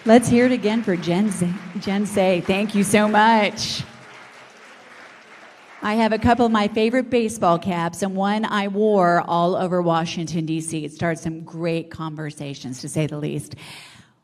Let's hear it again for Jen Say. Thank you so much. I have a couple of my favorite baseball caps, and one I wore all over Washington, D.C. It started some great conversations, to say the least.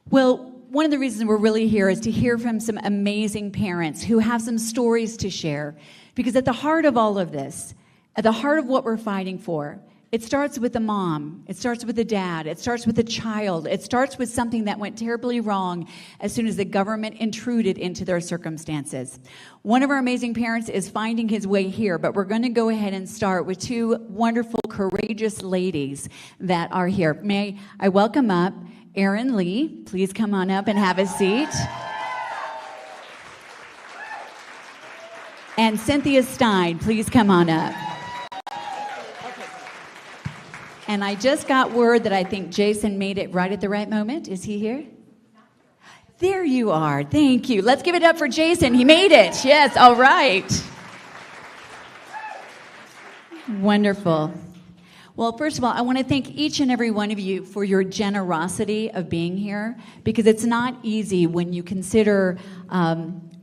Well, one of the reasons we're really here is to hear from some amazing parents who have some stories to share. Because at the heart of all of this, at the heart of what we're fighting for, it starts with the mom, it starts with the dad, it starts with the child, it starts with something that went terribly wrong as soon as the government intruded into their circumstances. One of our amazing parents is finding his way here, but we're going to go ahead and start with two wonderful, courageous ladies that are here. May I welcome up Erin Lee. Please come on up and have a seat. And Cynthia Stein, please come on up. And I just got word that I think Jason made it right at the right moment. Is he here? There you are. Thank you. Let's give it up for Jason. He made it. Yes, all right. Wonderful. Well, first of all, I want to thank each and every one of you for your generosity of being here, because it's not easy when you consider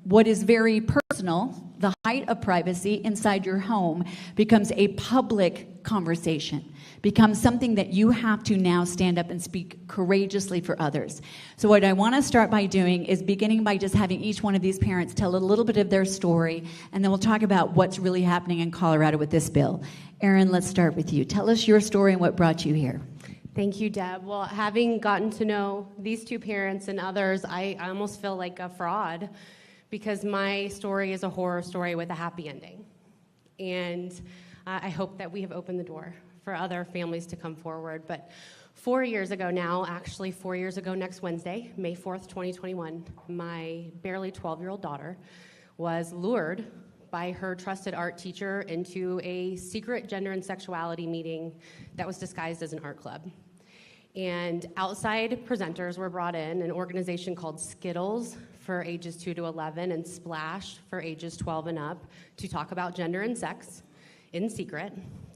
what is very personal. The height of privacy inside your home becomes a public conversation, becomes something that you have to now stand up and speak courageously for others. So what I want to start by doing is beginning by just having each one of these parents tell a little bit of their story, and then we'll talk about what's really happening in Colorado with this bill. Erin, let's start with you. Tell us your story and what brought you here. Thank you, Deb. Well, having gotten to know these two parents and others, I almost feel like a fraud, because my story is a horror story with a happy ending. And I hope that we have opened the door for other families to come forward. But 4 years ago now, actually 4 years ago next Wednesday, May 4th, 2021, my barely 12-year-old daughter was lured by her trusted art teacher into a secret gender and sexuality meeting that was disguised as an art club. And outside presenters were brought in, an organization called Skittles for ages 2 to 11 and Splash for ages 12 and up, to talk about gender and sex in secret.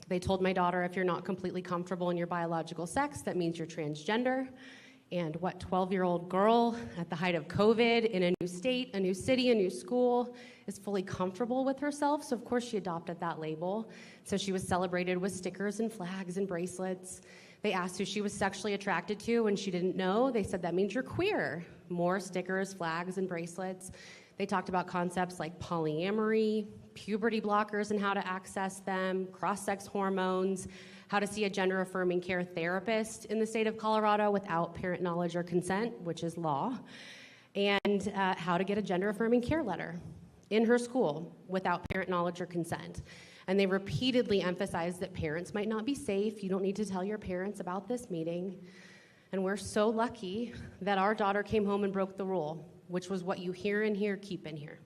They told my daughter, if you're not completely comfortable in your biological sex, that means you're transgender. And what 12-year-old girl at the height of COVID in a new state, a new city, a new school is fully comfortable with herself? So of course she adopted that label. So she was celebrated with stickers and flags and bracelets. They asked who she was sexually attracted to, and she didn't know. They said, that means you're queer. More stickers, flags, and bracelets. They talked about concepts like polyamory, puberty blockers and how to access them, cross-sex hormones, how to see a gender-affirming care therapist in the state of Colorado without parent knowledge or consent, which is law, and how to get a gender-affirming care letter in her school without parent knowledge or consent. And they repeatedly emphasized that parents might not be safe. You don't need to tell your parents about this meeting. And we're so lucky that our daughter came home and broke the rule, which was what you hear in here, keep in here,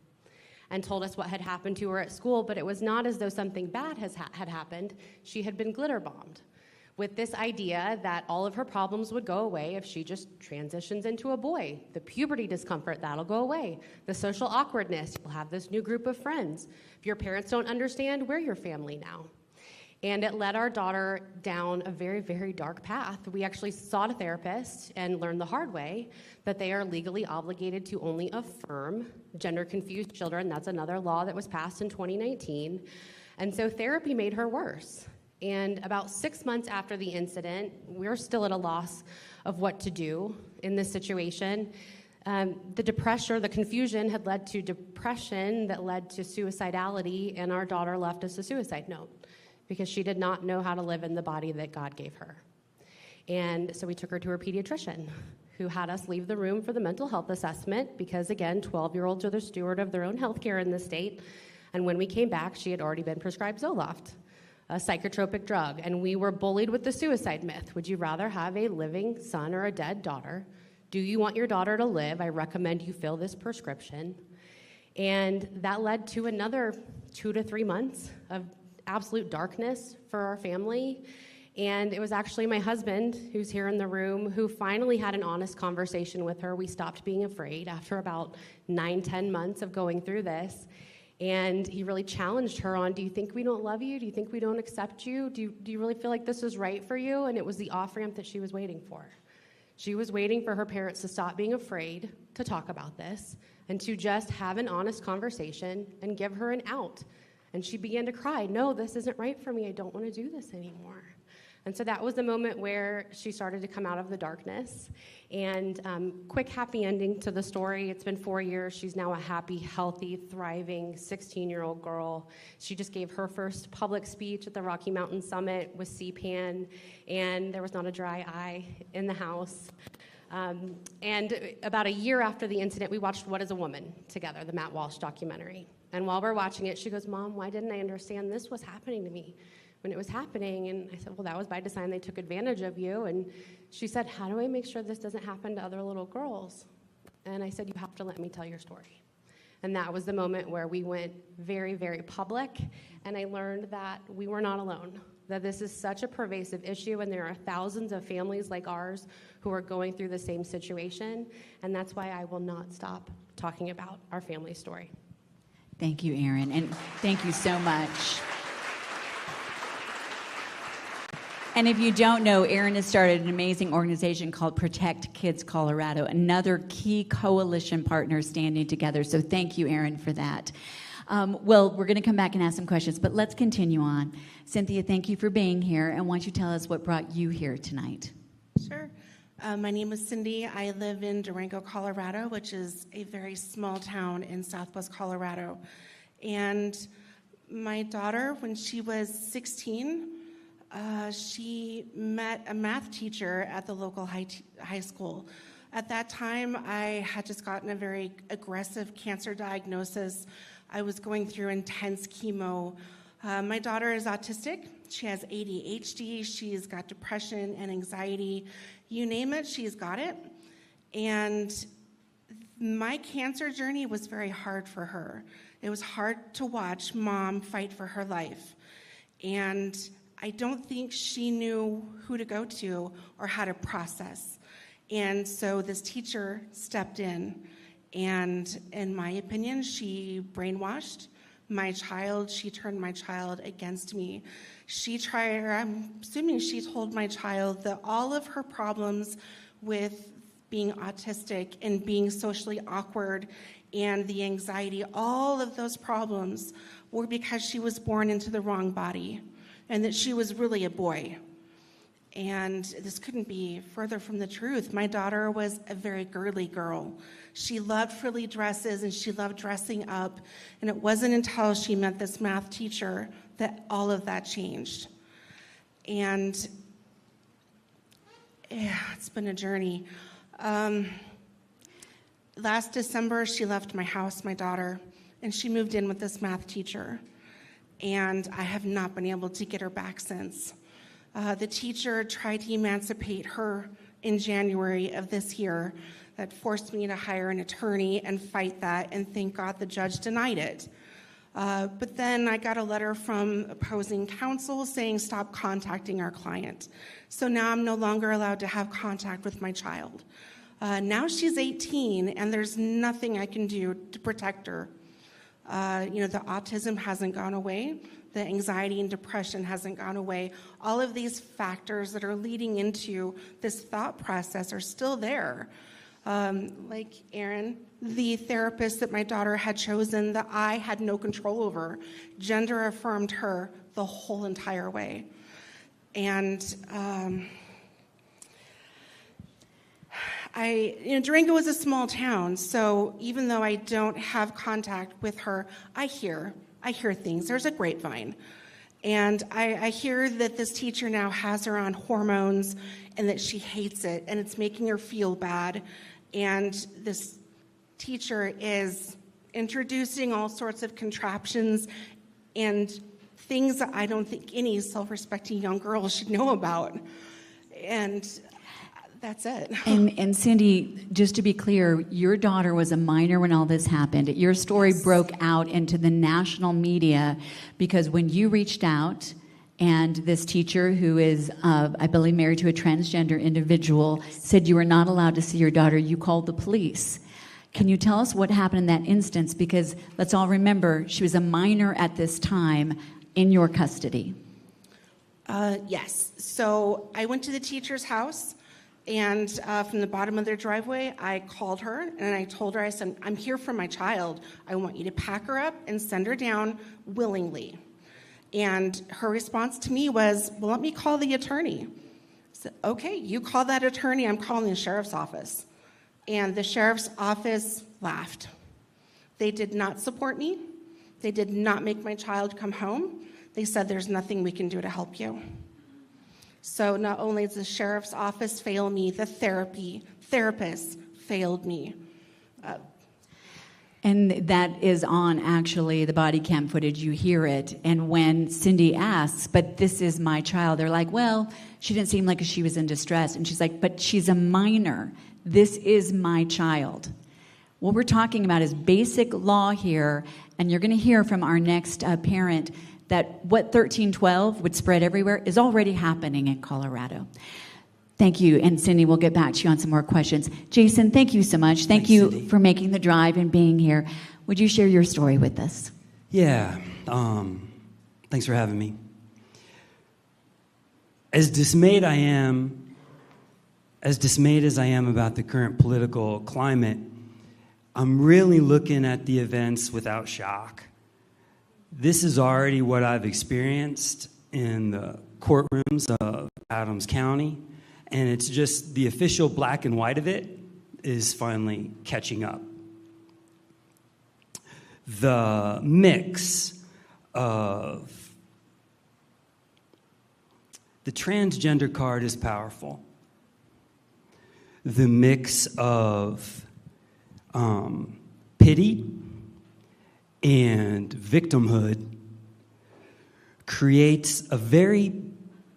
and told us what had happened to her at school. But it was not as though something bad had happened. She had been glitter bombed with this idea that all of her problems would go away if she just transitions into a boy. The puberty discomfort, that'll go away. The social awkwardness, you'll have this new group of friends. If your parents don't understand, we're your family now. And it led our daughter down a very, very dark path. We actually sought a therapist and learned the hard way that they are legally obligated to only affirm gender-confused children. That's another law that was passed in 2019. And so therapy made her worse. And about 6 months after the incident, we're still at a loss of what to do in this situation. The depression, the confusion had led to depression that led to suicidality, and our daughter left us a suicide note because she did not know how to live in the body that God gave her. And so we took her to her pediatrician, who had us leave the room for the mental health assessment because, again, 12-year-olds are the steward of their own health care in the state. And when we came back, she had already been prescribed Zoloft, a psychotropic drug, and we were bullied with the suicide myth. Would you rather have a living son or a dead daughter? Do you want your daughter to live? I recommend you fill this prescription. And that led to another 2 to 3 months of absolute darkness for our family. And it was actually my husband, who's here in the room, who finally had an honest conversation with her. We stopped being afraid after about 9-10 months of going through this. And he really challenged her on, do you think we don't love you? Do you think we don't accept you? Do you really feel like this is right for you? And it was the off-ramp that she was waiting for. She was waiting for her parents to stop being afraid to talk about this and to just have an honest conversation and give her an out. And she began to cry, no, this isn't right for me. I don't want to do this anymore. And so that was the moment where she started to come out of the darkness. And quick happy ending to the story. It's been 4 years. She's now a happy, healthy, thriving 16-year-old girl. She just gave her first public speech at the Rocky Mountain Summit with CPAN, and there was not a dry eye in the house. And about a year after the incident, we watched What is a Woman together, the Matt Walsh documentary. And while we're watching it, she goes, Mom, why didn't I understand this was happening to me when it was happening? And I said, well, that was by design. They took advantage of you. And she said, how do I make sure this doesn't happen to other little girls? And I said, you have to let me tell your story. And that was the moment where we went very, very public. And I learned that we were not alone, that this is such a pervasive issue, and there are thousands of families like ours who are going through the same situation. And that's why I will not stop talking about our family story. Thank you, Erin, and thank you so much. And if you don't know, Erin has started an amazing organization called Protect Kids Colorado, another key coalition partner standing together. So thank you, Erin, for that. Well, we're going to come back and ask some questions, but let's continue on. Cynthia, thank you for being here, and why don't you tell us what brought you here tonight? Sure. My name is Cindy. I live in Durango, Colorado, which is a very small town in southwest Colorado. And my daughter, when she was 16, she met a math teacher at the local high school. At that time, I had just gotten a very aggressive cancer diagnosis. I was going through intense chemo. My daughter is autistic. She has ADHD. She's got depression and anxiety. You name it, she's got it. And my cancer journey was very hard for her. It was hard to watch Mom fight for her life. And I don't think she knew who to go to or how to process. And so this teacher stepped in, and in my opinion, she brainwashed my child. She turned my child against me. I'm assuming she told my child that all of her problems with being autistic and being socially awkward and the anxiety, all of those problems were because she was born into the wrong body and that she was really a boy. And this couldn't be further from the truth. My daughter was a very girly girl. She loved frilly dresses and she loved dressing up. And it wasn't until she met this math teacher that all of that changed. And yeah, it's been a journey. Last December, she left my house, my daughter, and she moved in with this math teacher. And I have not been able to get her back since. The teacher tried to emancipate her in January of this year. That forced me to hire an attorney and fight that, and thank God the judge denied it. But then I got a letter from opposing counsel saying stop contacting our client. So now I'm no longer allowed to have contact with my child. Now she's 18 and there's nothing I can do to protect her. The autism hasn't gone away. The anxiety and depression hasn't gone away. All of these factors that are leading into this thought process are still there. Like Erin, the therapist that my daughter had chosen that I had no control over, gender affirmed her the whole entire way. And Durango is a small town, so even though I don't have contact with her, I hear things. There's a grapevine. And I hear that this teacher now has her on hormones and that she hates it and it's making her feel bad. And this teacher is introducing all sorts of contraptions and things that I don't think any self-respecting young girl should know about. And that's it. And Cindy, just to be clear, your daughter was a minor when all this happened. Your story broke out into the national media because when you reached out and this teacher, who is, I believe, married to a transgender individual, said you were not allowed to see your daughter, you called the police. Can you tell us what happened in that instance? Because let's all remember, she was a minor at this time in your custody. Yes. So I went to the teacher's house. And from the bottom of their driveway, I called her and I told her, I said, I'm here for my child. I want you to pack her up and send her down willingly. And her response to me was, well, let me call the attorney. I said, okay, you call that attorney, I'm calling the sheriff's office. And the sheriff's office laughed. They did not support me. They did not make my child come home. They said, there's nothing we can do to help you. So not only does the sheriff's office fail me, the therapist failed me. And that is on, actually, the body cam footage. You hear it. And when Cindy asks, but this is my child, they're like, well, she didn't seem like she was in distress. And she's like, but she's a minor. This is my child. What we're talking about is basic law here. And you're going to hear from our next parent that what 1312 would spread everywhere is already happening in Colorado. Thank you. And Cindy, we'll get back to you on some more questions. Jason, thank you so much. Thanks, you Cindy, for making the drive and being here. Would you share your story with us? Yeah. Thanks for having me. As dismayed as I am about the current political climate, I'm really looking at the events without shock. This is already what I've experienced in the courtrooms of Adams County, and it's just the official black and white of it is finally catching up. The mix of the transgender card is powerful. The mix of pity and victimhood creates a very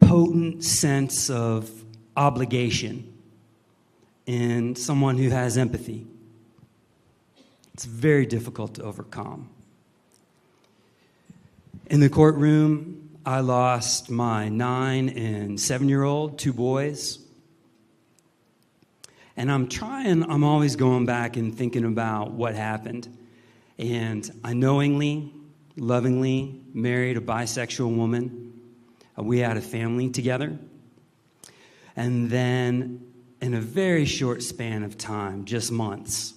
potent sense of obligation in someone who has empathy. It's very difficult to overcome. In the courtroom, I lost my 9- and 7-year-old, 2 boys. And I'm always going back and thinking about what happened. And I knowingly, lovingly married a bisexual woman. We had a family together. And then, in a very short span of time, just months,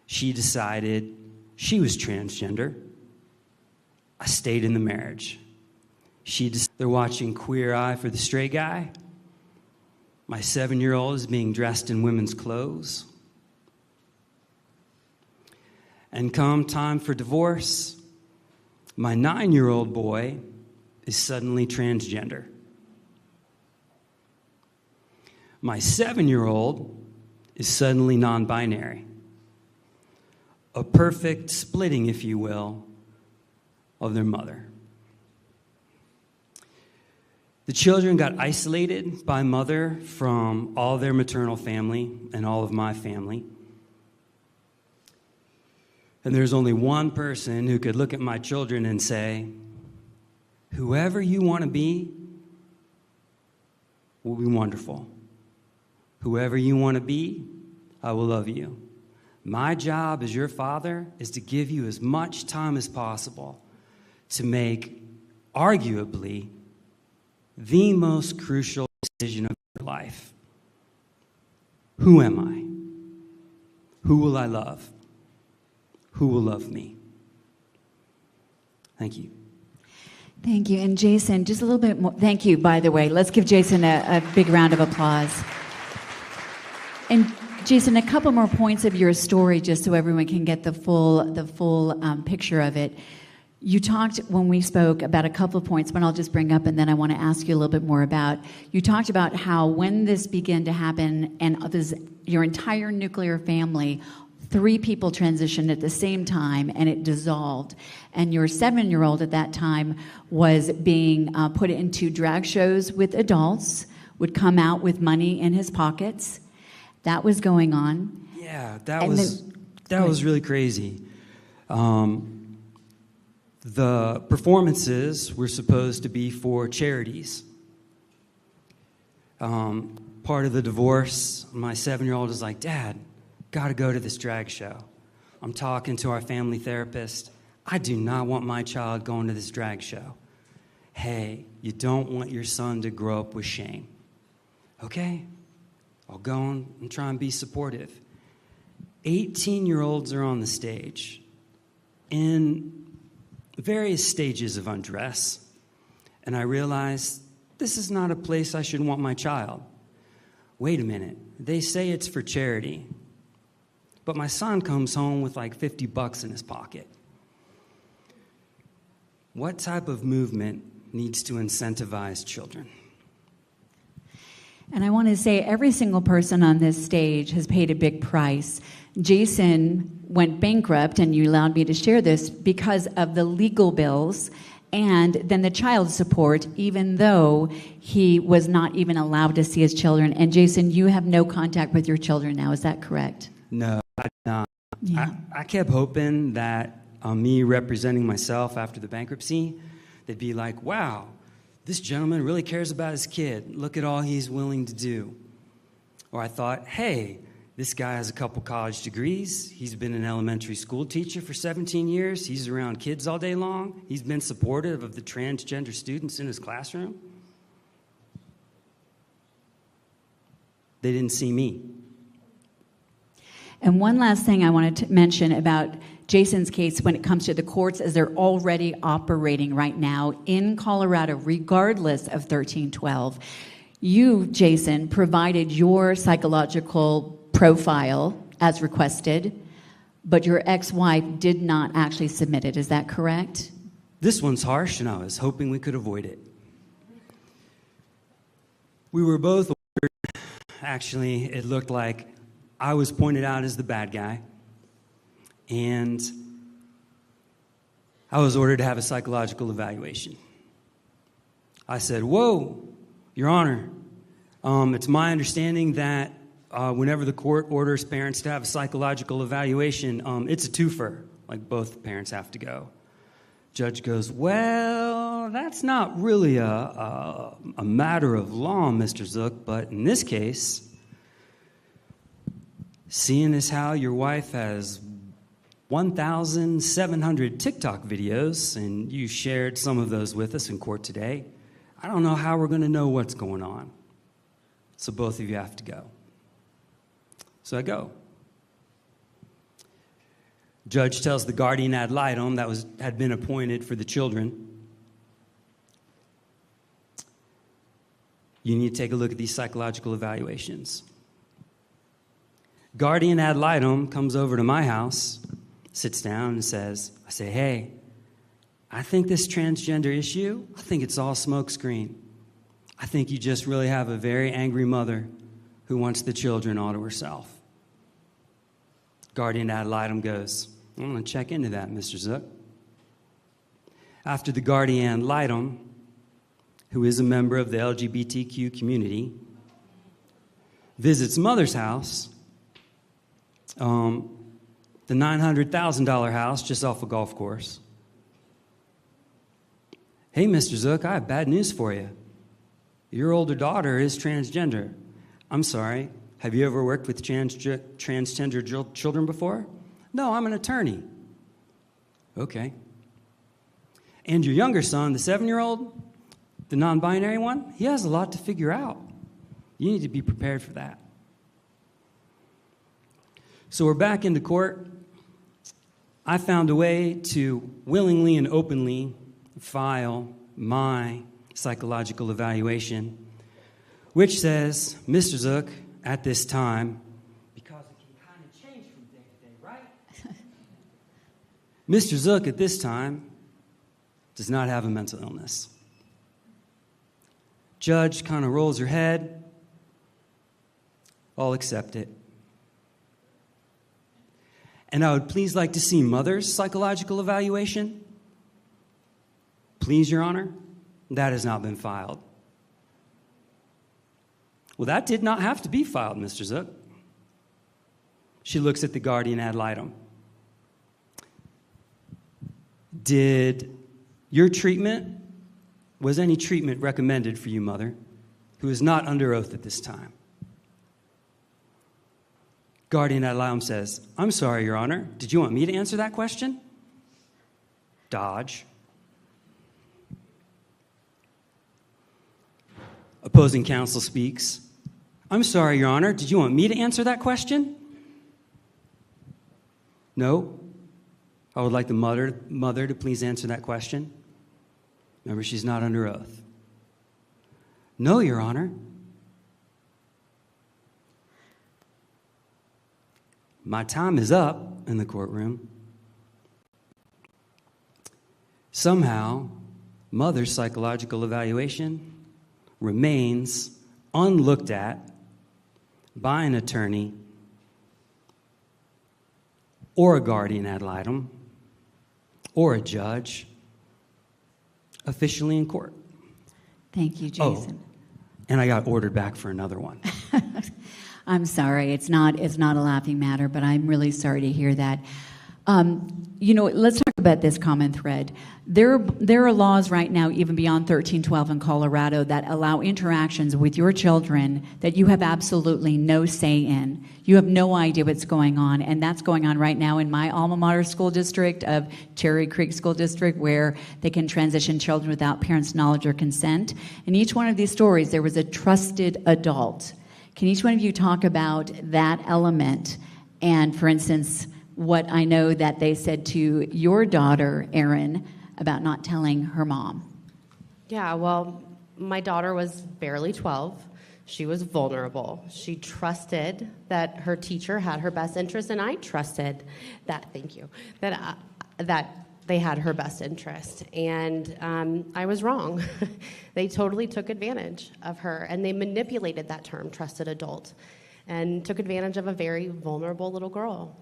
she decided she was transgender. I stayed in the marriage. They're watching Queer Eye for the Straight Guy. My 7-year-old is being dressed in women's clothes. And come time for divorce, my 9-year-old boy is suddenly transgender. My 7-year-old is suddenly non-binary. A perfect splitting, if you will, of their mother. The children got isolated by mother from all their maternal family and all of my family. And there's only one person who could look at my children and say, whoever you want to be will be wonderful. Whoever you want to be, I will love you. My job as your father is to give you as much time as possible to make, arguably, the most crucial decision of your life. Who am I? Who will I love? Who will love me? Thank you. Thank you. And Jason, just a little bit more. Thank you, by the way. Let's give Jason a big round of applause. And Jason, a couple more points of your story, just so everyone can get the full picture of it. You talked, when we spoke, about a couple of points, but I'll just bring up, and then I want to ask you a little bit more about. You talked about how when this began to happen, and your entire nuclear family, 3 people transitioned at the same time, and it dissolved. And your 7-year-old at that time was being put into drag shows with adults, would come out with money in his pockets. That was going on. Yeah, that was really crazy. The performances were supposed to be for charities. Part of the divorce, my 7-year-old is like, Dad, got to go to this drag show. I'm talking to our family therapist. I do not want my child going to this drag show. Hey, you don't want your son to grow up with shame. Okay? I'll go on and try and be supportive. 18-year-olds are on the stage in various stages of undress, and I realize this is not a place I should want my child. Wait a minute, they say it's for charity, but my son comes home with like $50 in his pocket. What type of movement needs to incentivize children? And I want to say every single person on this stage has paid a big price. Jason went bankrupt, and you allowed me to share this, because of the legal bills and then the child support, even though he was not even allowed to see his children. And Jason, you have no contact with your children now, is that correct? No, I did not. Yeah. I kept hoping that me representing myself after the bankruptcy, they'd be like, wow, this gentleman really cares about his kid. Look at all he's willing to do. Or I thought, hey, this guy has a couple college degrees. He's been an elementary school teacher for 17 years. He's around kids all day long. He's been supportive of the transgender students in his classroom. They didn't see me. And one last thing I wanted to mention about Jason's case when it comes to the courts is they're already operating right now in Colorado, regardless of 1312. You, Jason, provided your psychological profile as requested, but your ex-wife did not actually submit it. Is that correct? This one's harsh, and I was hoping we could avoid it. We were both ordered. Actually, it looked like I was pointed out as the bad guy, and I was ordered to have a psychological evaluation. I said, whoa, Your Honor, it's my understanding that whenever the court orders parents to have a psychological evaluation, it's a twofer, like both parents have to go. Judge goes, well, that's not really a matter of law, Mr. Zook, but in this case, seeing as how your wife has 1,700 TikTok videos, and you shared some of those with us in court today, I don't know how we're going to know what's going on. So both of you have to go. So I go. Judge tells the guardian ad litem that had been appointed for the children, you need to take a look at these psychological evaluations. Guardian ad litem comes over to my house, sits down and says, I say, hey, I think this transgender issue, I think it's all smokescreen. I think you just really have a very angry mother who wants the children all to herself. Guardian ad litem goes, I'm going to check into that, Mr. Zook. After the guardian ad litem, who is a member of the LGBTQ community, visits mother's house, the $900,000 house just off a golf course. Hey, Mr. Zook, I have bad news for you. Your older daughter is transgender. I'm sorry, have you ever worked with transgender children before? No, I'm an attorney. Okay. And your younger son, the 7-year-old, the non-binary one, he has a lot to figure out. You need to be prepared for that. So we're back into court. I found a way to willingly and openly file my psychological evaluation, which says, Mr. Zook, at this time, because it can kind of change from day to day, right? Mr. Zook, at this time, does not have a mental illness. Judge kind of rolls her head. I'll accept it. And I would please like to see mother's psychological evaluation. Please, Your Honor, that has not been filed. Well, that did not have to be filed, Mr. Zook. She looks at the guardian ad litem. Was any treatment recommended for you, mother, who is not under oath at this time? Guardian ad litem says, I'm sorry, Your Honor. Did you want me to answer that question? Dodge. Opposing counsel speaks. I'm sorry, Your Honor. Did you want me to answer that question? No? I would like the mother to please answer that question. Remember, she's not under oath. No, Your Honor. My time is up in the courtroom. Somehow, mother's psychological evaluation remains unlooked at by an attorney or a guardian ad litem or a judge officially in court. Thank you, Jason. Oh, and I got ordered back for another one. I'm sorry. It's not a laughing matter, but I'm really sorry to hear that. Let's talk about this common thread. There are laws right now, even beyond 1312 in Colorado, that allow interactions with your children that you have absolutely no say in. You have no idea what's going on, and that's going on right now in my alma mater school district of Cherry Creek School District, where they can transition children without parents' knowledge or consent. In each one of these stories, there was a trusted adult. Can each one of you talk about that element? And, for instance, what I know that they said to your daughter, Erin, about not telling her mom. Yeah, well, my daughter was barely 12. She was vulnerable. She trusted that her teacher had her best interest, and I trusted that, that they had her best interest. And I was wrong. They totally took advantage of her, and they manipulated that term, trusted adult, and took advantage of a very vulnerable little girl.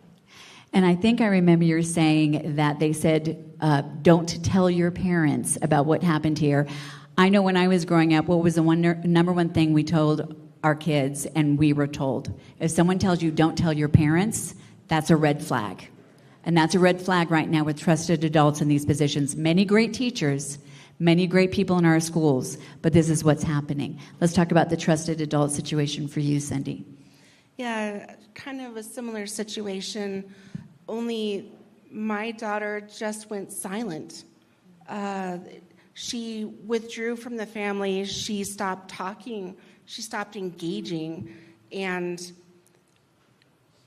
And I think I remember you saying that they said, don't tell your parents about what happened here. I know when I was growing up, what was the number one thing we told our kids, and we were told? If someone tells you don't tell your parents, that's a red flag. And that's a red flag right now with trusted adults in these positions. Many great teachers, many great people in our schools, but this is what's happening. Let's talk about the trusted adult situation for you, Cindy. Yeah, kind of a similar situation, only my daughter just went silent. She withdrew from the family. She stopped talking. She stopped engaging. And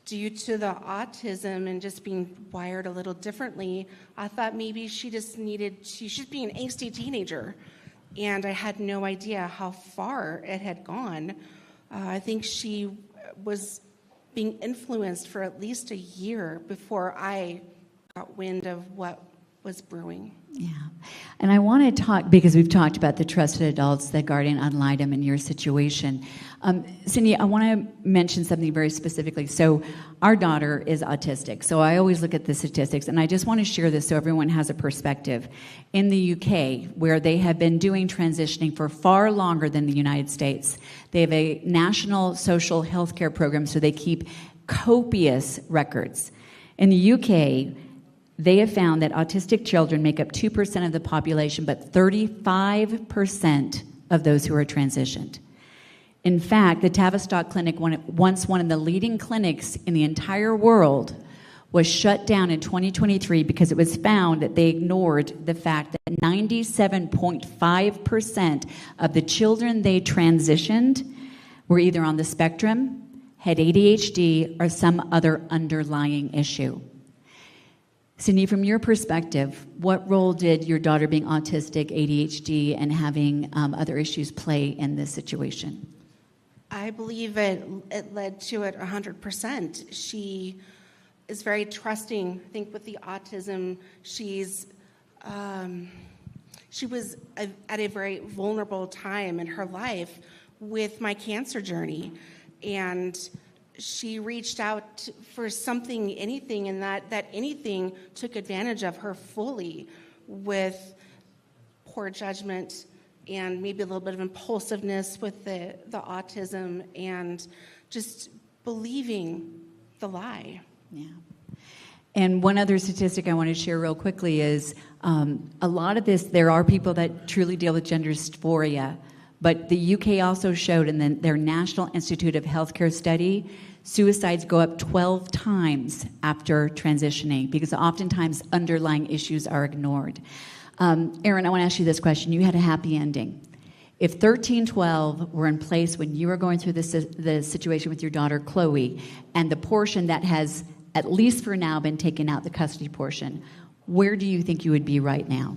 due to the autism and just being wired a little differently, I thought maybe she's just being an angsty teenager. And I had no idea how far it had gone. I think she was being influenced for at least a year before I got wind of what was brewing. Yeah. And I want to talk, because we've talked about the trusted adults, the guardian ad litem in your situation. Cindy, I want to mention something very specifically. So our daughter is autistic. So I always look at the statistics, and I just want to share this so everyone has a perspective. In the UK, where they have been doing transitioning for far longer than the United States, they have a national social health care program, so they keep copious records. In the UK, they have found that autistic children make up 2% of the population, but 35% of those who are transitioned. In fact, the Tavistock Clinic, once one of the leading clinics in the entire world, was shut down in 2023 because it was found that they ignored the fact that 97.5% of the children they transitioned were either on the spectrum, had ADHD, or some other underlying issue. Cindy, from your perspective, what role did your daughter being autistic, ADHD, and having other issues play in this situation? I believe it led to it 100%. She is very trusting. I think with the autism, she was at a very vulnerable time in her life with my cancer journey, and she reached out for something, anything, and that anything took advantage of her fully with poor judgment and maybe a little bit of impulsiveness with the autism and just believing the lie. Yeah. And one other statistic I want to share real quickly is a lot of this, there are people that truly deal with gender dysphoria, but the UK also showed in their National Institute of Healthcare study, suicides go up 12 times after transitioning because oftentimes underlying issues are ignored. Erin, I want to ask you this question. You had a happy ending. If 1312 were in place when you were going through the situation with your daughter, Chloe, and the portion that has, at least for now, been taken out, the custody portion, where do you think you would be right now?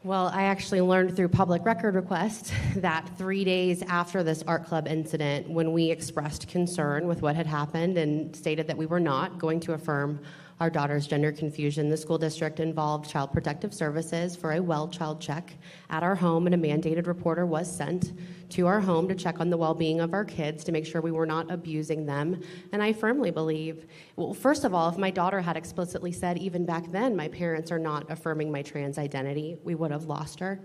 Well, I actually learned through public record request that 3 days after this art club incident, when we expressed concern with what had happened and stated that we were not going to affirm our daughter's gender confusion, the school district involved Child Protective Services for a well child check at our home, and a mandated reporter was sent to our home to check on the well-being of our kids to make sure we were not abusing them. And I firmly believe, well, first of all, if my daughter had explicitly said even back then, my parents are not affirming my trans identity, we would have lost her.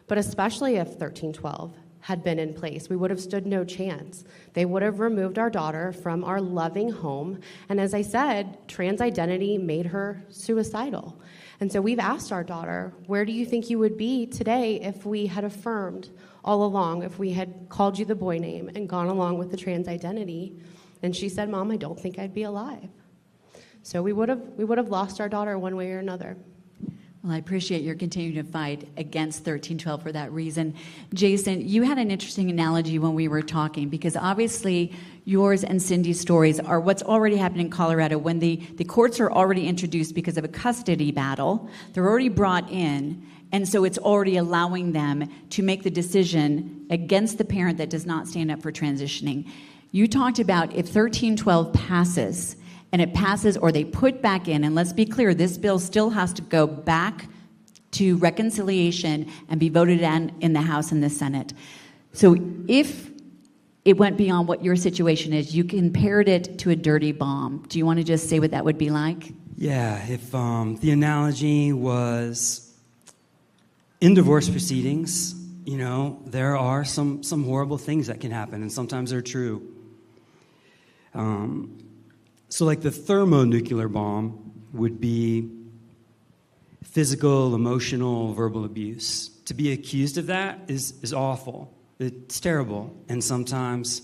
But especially if 1312 had been in place, we would have stood no chance. They would have removed our daughter from our loving home. And as I said, trans identity made her suicidal. And so we've asked our daughter, where do you think you would be today if we had affirmed all along, if we had called you the boy name and gone along with the trans identity? And she said, Mom, I don't think I'd be alive. So we would have lost our daughter one way or another. Well, I appreciate your continuing to fight against 1312 for that reason. Jason, you had an interesting analogy when we were talking, because obviously yours and Cindy's stories are what's already happened in Colorado when the courts are already introduced because of a custody battle. They're already brought in, and so it's already allowing them to make the decision against the parent that does not stand up for transitioning. You talked about if 1312 passes, and it passes or they put back in, and let's be clear, this bill still has to go back to reconciliation and be voted on in the House and the Senate. So if it went beyond what your situation is, you compared it to a dirty bomb. Do you want to just say what that would be like? Yeah, if the analogy was in divorce proceedings, you know, there are some horrible things that can happen, and sometimes they're true. So like the thermonuclear bomb would be physical, emotional, verbal abuse. To be accused of that is awful. It's terrible. And sometimes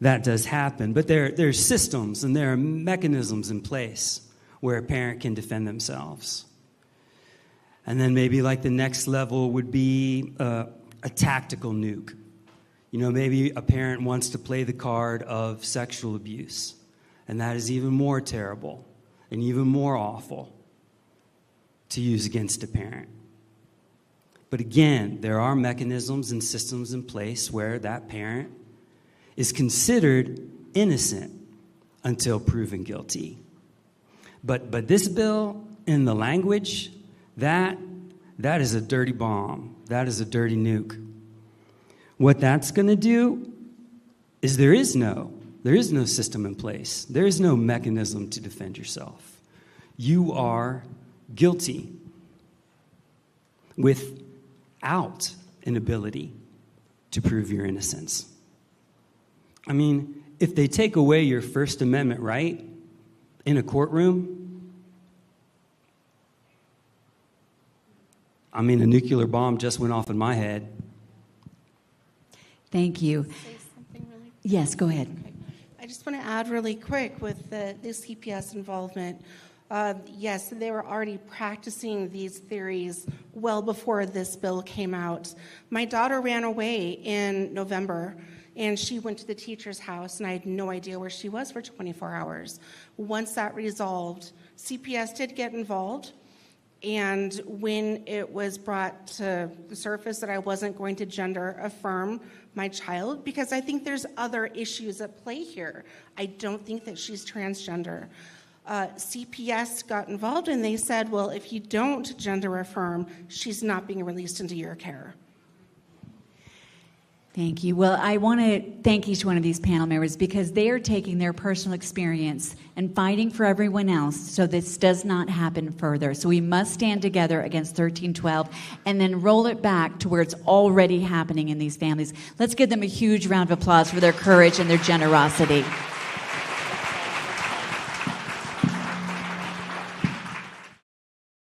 that does happen. But there's systems and there are mechanisms in place where a parent can defend themselves. And then maybe like the next level would be a tactical nuke. You know, maybe a parent wants to play the card of sexual abuse. And that is even more terrible and even more awful to use against a parent. But again, there are mechanisms and systems in place where that parent is considered innocent until proven guilty. But this bill, in the language, that is a dirty bomb. That is a dirty nuke. What that's going to do is there is no system in place. There is no mechanism to defend yourself. You are guilty without an ability to prove your innocence. I mean, if they take away your First Amendment right in a courtroom, I mean, a nuclear bomb just went off in my head. Thank you. Say something really quick? Yes, go ahead. Okay. I just want to add really quick with the CPS involvement. Yes, they were already practicing these theories well before this bill came out. My daughter ran away in November, and she went to the teacher's house, and I had no idea where she was for 24 hours. Once that resolved, CPS did get involved, and when it was brought to the surface that I wasn't going to gender affirm my child, because I think there's other issues at play here. I don't think that she's transgender. CPS got involved and they said, well, if you don't gender affirm, she's not being released into your care. Thank you. Well, I want to thank each one of these panel members because they are taking their personal experience and fighting for everyone else so this does not happen further. So we must stand together against 1312 and then roll it back to where it's already happening in these families. Let's give them a huge round of applause for their courage and their generosity.